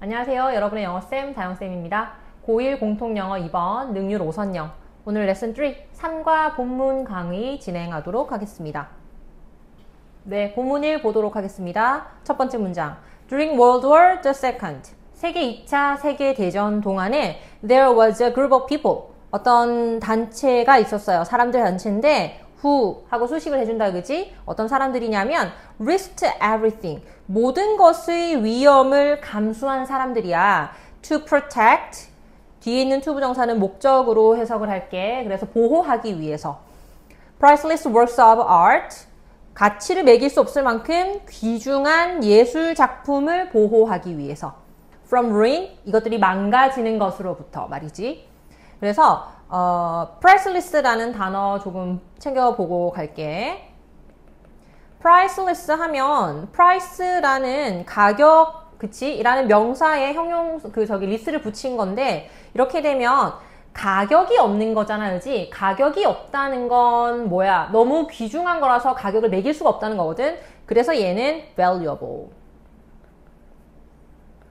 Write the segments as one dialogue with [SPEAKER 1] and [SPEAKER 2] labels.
[SPEAKER 1] 안녕하세요. 여러분의 영어쌤 다영쌤입니다. 고1 공통영어 2번 능률 5선영 오늘 레슨 3 3과 본문 강의 진행하도록 하겠습니다. 네, 본문 1 보도록 하겠습니다. 첫 번째 문장 During World War II 세계 2차 세계대전 동안에 There was a group of people 어떤 단체가 있었어요. 사람들 단체인데 who 하고 수식을 해준다 그지? 어떤 사람들이냐면 risked everything 모든 것의 위험을 감수한 사람들이야. to protect 뒤에 있는 to 부정사는 목적으로 해석을 할게. 그래서 보호하기 위해서 priceless works of art 가치를 매길 수 없을 만큼 귀중한 예술 작품을 보호하기 위해서 from ruin 이것들이 망가지는 것으로부터 말이지. 그래서 priceless라는 단어 조금 챙겨보고 갈게. priceless 하면 price라는 가격, 그치? 이라는 명사에 형용, 리스를 붙인 건데 이렇게 되면 가격이 없는 거잖아, 그지? 가격이 없다는 건 뭐야? 너무 귀중한 거라서 가격을 매길 수가 없다는 거거든? 그래서 얘는 valuable.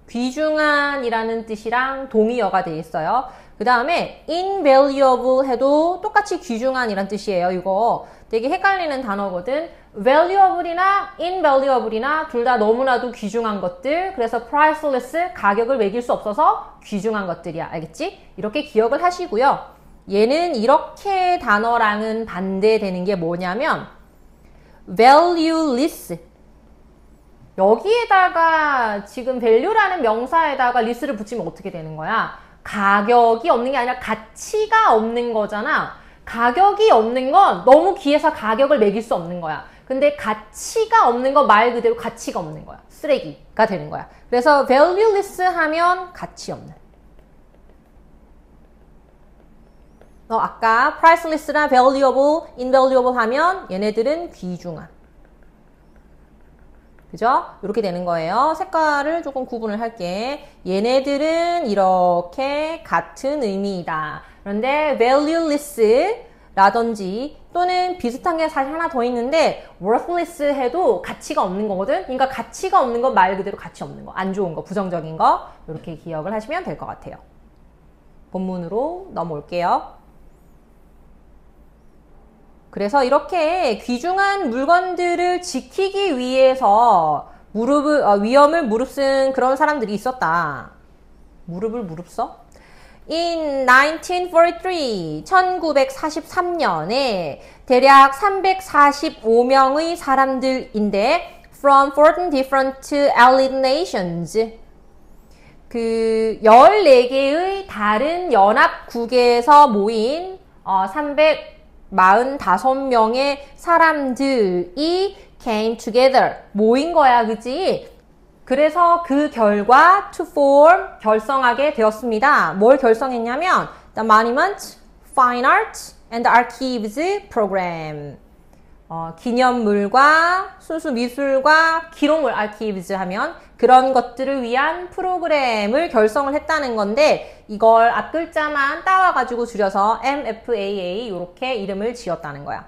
[SPEAKER 1] 귀중한 이라는 뜻이랑 동의어가 돼 있어요. 그 다음에 invaluable 해도 똑같이 귀중한 이란 뜻이에요. 이거 되게 헷갈리는 단어거든. valuable이나 invaluable이나 둘 다 너무나도 귀중한 것들. 그래서 priceless 가격을 매길 수 없어서 귀중한 것들이야. 알겠지? 이렇게 기억을 하시고요. 얘는 이렇게 단어랑은 반대되는 게 뭐냐면 valueless 여기에다가 지금 value라는 명사에다가 less를 붙이면 어떻게 되는 거야? 가격이 없는 게 아니라 가치가 없는 거잖아. 가격이 없는 건 너무 귀해서 가격을 매길 수 없는 거야. 근데 가치가 없는 건 말 그대로 가치가 없는 거야. 쓰레기가 되는 거야. 그래서 valueless 하면 가치 없는. 아까 priceless나 valuable, invaluable 하면 얘네들은 귀중한. 그죠? 이렇게 되는 거예요. 색깔을 조금 구분을 할게. 얘네들은 이렇게 같은 의미이다. 그런데 valueless 라든지 또는 비슷한 게 사실 하나 더 있는데 worthless 해도 가치가 없는 거거든. 그러니까 가치가 없는 건 말 그대로 가치 없는 거, 안 좋은 거, 부정적인 거 이렇게 기억을 하시면 될 것 같아요. 본문으로 넘어올게요. 그래서 이렇게 귀중한 물건들을 지키기 위해서 위험을 무릅쓴 그런 사람들이 있었다. 무릎을 무릅써? In 1943년에 대략 345명의 사람들인데 from 14 different allied nations 14개의 다른 연합국에서 모인 345명의 사람들이 came together 모인 거야, 그치? 그래서 그 결과 to form 결성하게 되었습니다. 뭘 결성했냐면 the Monument, Fine Arts and Archives Program 기념물과 순수 미술과 기록물 archives 하면 그런 것들을 위한 프로그램을 결성을 했다는 건데 이걸 앞글자만 따와가지고 줄여서 MFAA 이렇게 이름을 지었다는 거야.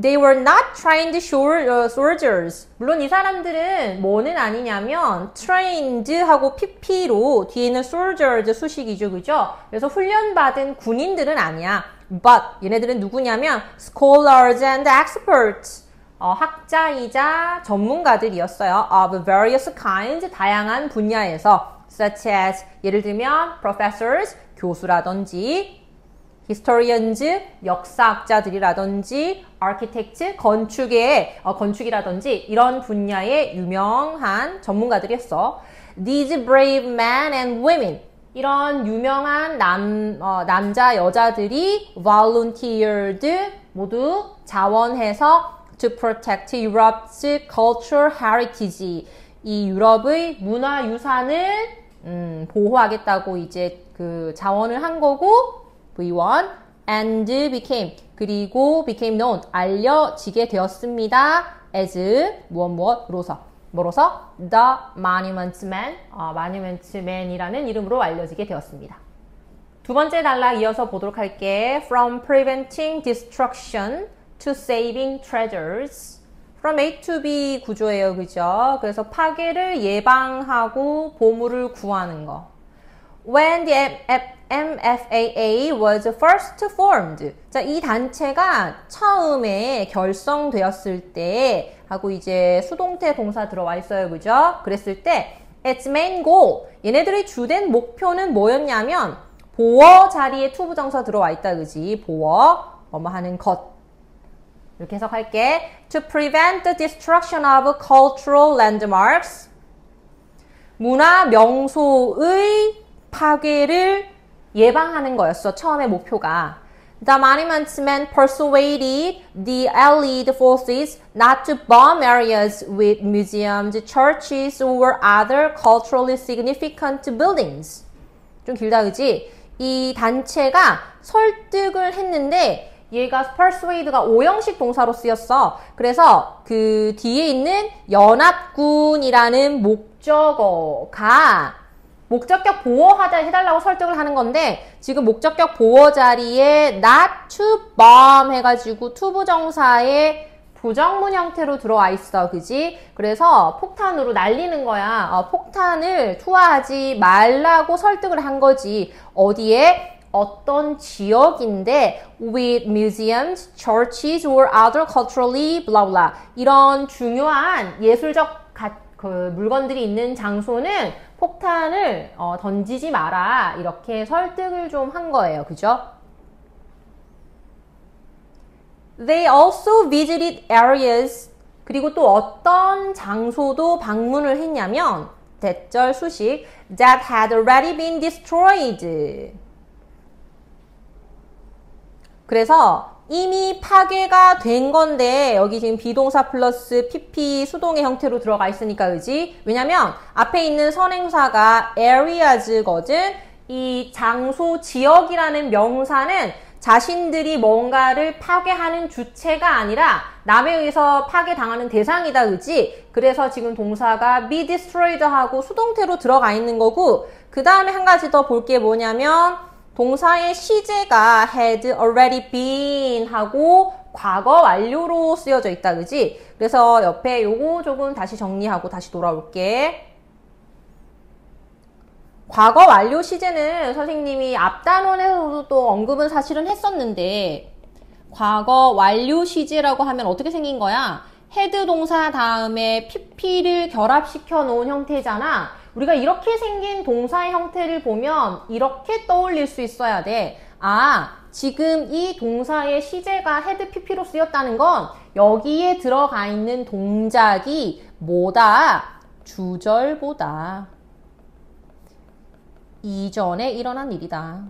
[SPEAKER 1] They were not trained soldiers. 물론 이 사람들은 뭐는 아니냐면 trained 하고 PP로 뒤에 있는 soldiers 수식이죠. 그죠? 그래서 훈련받은 군인들은 아니야. But 얘네들은 누구냐면 scholars and experts. 학자이자 전문가들이었어요. Of various kinds. 다양한 분야에서 such as 예를 들면 professors. 교수라든지 historians, 역사학자들이라든지 architects, 건축이라든지 이런 분야의 유명한 전문가들이었어. These brave men and women 이런 유명한 남자, 여자들이 volunteered 모두 자원해서 to protect Europe's cultural heritage 이 유럽의 문화유산을 보호하겠다고 이제 자원을 한 거고 V1 and became 그리고 became known 알려지게 되었습니다. as 뭐로서 the Monument Man Monument Man이라는 이름으로 알려지게 되었습니다. 두 번째 단락 이어서 보도록 할게. From preventing destruction to saving treasures from A to B 구조예요. 그죠? 그래서 파괴를 예방하고 보물을 구하는 거. When the MFAA was first formed. 자, 이 단체가 처음에 결성되었을 때 하고 이제 수동태 동사 들어와 있어요. 그죠? 그랬을 때 its main goal. 얘네들의 주된 목표는 뭐였냐면 보어 자리에 투부정사 들어와 있다. 그지? 보어 뭐뭐 하는 것. 이렇게 해석할게. To prevent the destruction of cultural landmarks. 문화 명소의 파괴를 예방하는 거였어. 처음에 목표가. The monuments men persuaded the Allied forces not to bomb areas with museums, churches, or other culturally significant buildings. 좀 길다, 그지? 이 단체가 설득을 했는데 얘가 persuade가 오형식 동사로 쓰였어. 그래서 그 뒤에 있는 연합군이라는 목적어가 목적격 보호하자 해달라고 설득을 하는 건데 지금 목적격 보호 자리에 not to bomb 해가지고 투부정사의 부정문 형태로 들어와 있어. 그지? 그래서 폭탄으로 날리는 거야. 폭탄을 투하하지 말라고 설득을 한 거지. 어디에? 어떤 지역인데 with museums, churches or other culturally blah blah 이런 중요한 예술적 물건들이 있는 장소는 폭탄을 던지지 마라 이렇게 설득을 좀 한 거예요. 그죠? They also visited areas 그리고 또 어떤 장소도 방문을 했냐면 대절 수식 that had already been destroyed 그래서 이미 파괴가 된 건데 여기 지금 비동사 플러스 PP 수동의 형태로 들어가 있으니까 그지? 왜냐면 앞에 있는 선행사가 areas거든. 이 장소 지역이라는 명사는 자신들이 뭔가를 파괴하는 주체가 아니라 남에 의해서 파괴당하는 대상이다. 그지? 그래서 지금 동사가 be destroyed 하고 수동태로 들어가 있는 거고 그 다음에 한 가지 더 볼 게 뭐냐면 동사의 시제가 had already been 하고 과거 완료로 쓰여져 있다. 그지? 그래서 옆에 요거 조금 다시 정리하고 다시 돌아올게. 과거 완료 시제는 선생님이 앞단원에서도 또 언급은 사실은 했었는데 과거 완료 시제라고 하면 어떻게 생긴 거야? had 동사 다음에 pp를 결합시켜 놓은 형태잖아. 우리가 이렇게 생긴 동사의 형태를 보면 이렇게 떠올릴 수 있어야 돼. 아, 지금 이 동사의 시제가 had pp로 쓰였다는 건 여기에 들어가 있는 동작이 뭐다? 주절보다 이전에 일어난 일이다.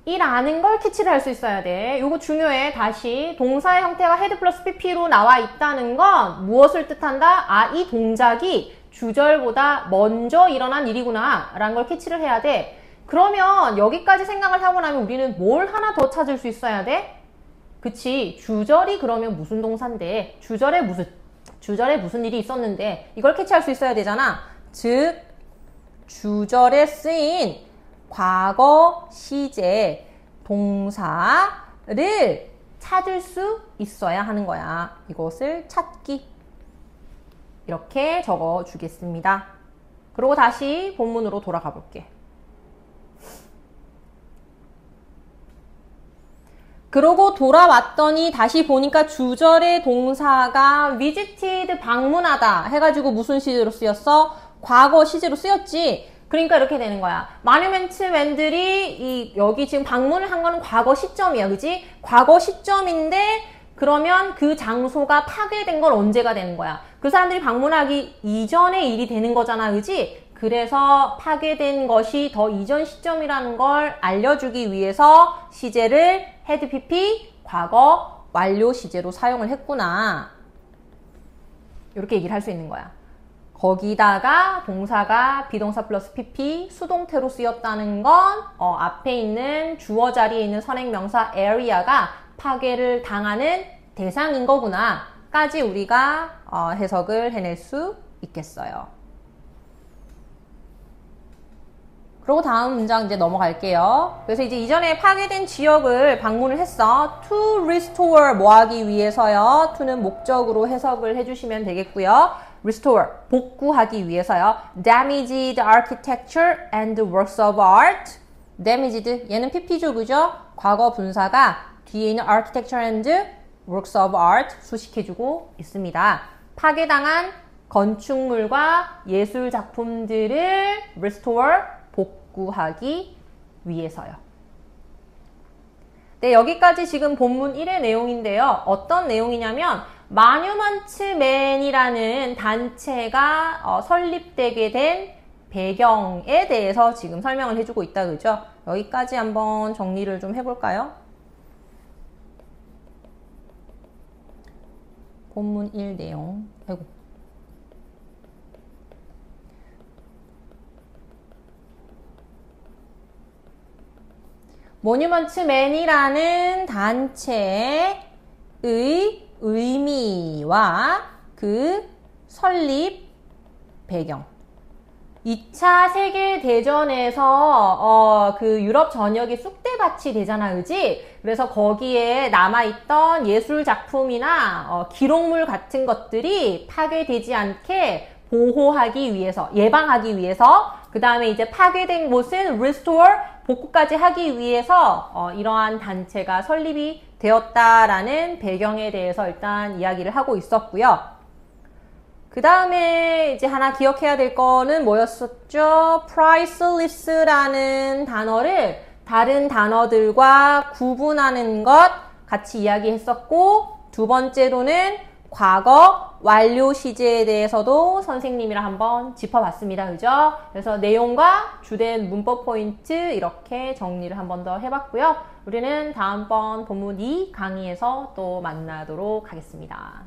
[SPEAKER 1] 이라는 걸 캐치를 할 수 있어야 돼. 이거 중요해. 다시 동사의 형태가 had 플러스 pp로 나와 있다는 건 무엇을 뜻한다? 아, 이 동작이 주절보다 먼저 일어난 일이구나 라는 걸 캐치를 해야 돼. 그러면 여기까지 생각을 하고 나면 우리는 뭘 하나 더 찾을 수 있어야 돼? 그치? 주절이 그러면 무슨 동사인데 주절에 무슨 일이 있었는데 이걸 캐치할 수 있어야 되잖아. 즉 주절에 쓰인 과거 시제 동사를 찾을 수 있어야 하는 거야. 이것을 찾기 이렇게 적어 주겠습니다. 그리고 다시 본문으로 돌아가 볼게. 그러고 돌아왔더니 다시 보니까 주절의 동사가 visited 방문하다 해가지고 무슨 시제로 쓰였어? 과거 시제로 쓰였지. 그러니까 이렇게 되는 거야. 마뉴멘트맨들이 여기 지금 방문을 한 거는 과거 시점이야. 그지? 과거 시점인데 그러면 그 장소가 파괴된 건 언제가 되는 거야? 그 사람들이 방문하기 이전의 일이 되는 거잖아. 그지? 그래서 파괴된 것이 더 이전 시점이라는 걸 알려주기 위해서 시제를 had pp 과거 완료 시제로 사용을 했구나. 이렇게 얘기를 할 수 있는 거야. 거기다가 동사가 비동사 플러스 pp 수동태로 쓰였다는 건 앞에 있는 주어 자리에 있는 선행명사 area가 파괴를 당하는 대상인 거구나 까지 우리가 해석을 해낼 수 있겠어요. 그리고 다음 문장 이제 넘어갈게요. 그래서 이제 이전에 파괴된 지역을 방문을 했어. To restore 뭐 하기 위해서요. to는 목적으로 해석을 해주시면 되겠고요. restore 복구하기 위해서요. damaged architecture and works of art. damaged 얘는 pp죠, 그죠? 과거 분사가 뒤에 있는 architecture and works of art 수식해주고 있습니다. 파괴당한 건축물과 예술 작품들을 restore 복구하기 위해서요. 네, 여기까지 지금 본문 1의 내용인데요. 어떤 내용이냐면 마뉴먼트맨이라는 단체가 설립되게 된 배경에 대해서 지금 설명을 해주고 있다, 그죠? 여기까지 한번 정리를 좀 해볼까요? 본문 1 내용. 아이고. 모뉴먼트맨이라는 단체의 의미와 그 설립 배경. 2차 세계대전에서 그 유럽 전역이 쑥대밭이 되잖아, 그지? 그래서 거기에 남아있던 예술 작품이나 기록물 같은 것들이 파괴되지 않게 보호하기 위해서, 예방하기 위해서, 그 다음에 이제 파괴된 곳은 restore, 복구까지 하기 위해서 이러한 단체가 설립이 되었다라는 배경에 대해서 일단 이야기를 하고 있었고요. 그 다음에 이제 하나 기억해야 될 거는 뭐였었죠? priceless라는 단어를 다른 단어들과 구분하는 것 같이 이야기했었고, 두 번째로는 과거 완료 시제에 대해서도 선생님이랑 한번 짚어봤습니다. 그죠? 그래서 내용과 주된 문법 포인트 이렇게 정리를 한 번 더 해봤고요. 우리는 다음번 본문 2 강의에서 또 만나도록 하겠습니다.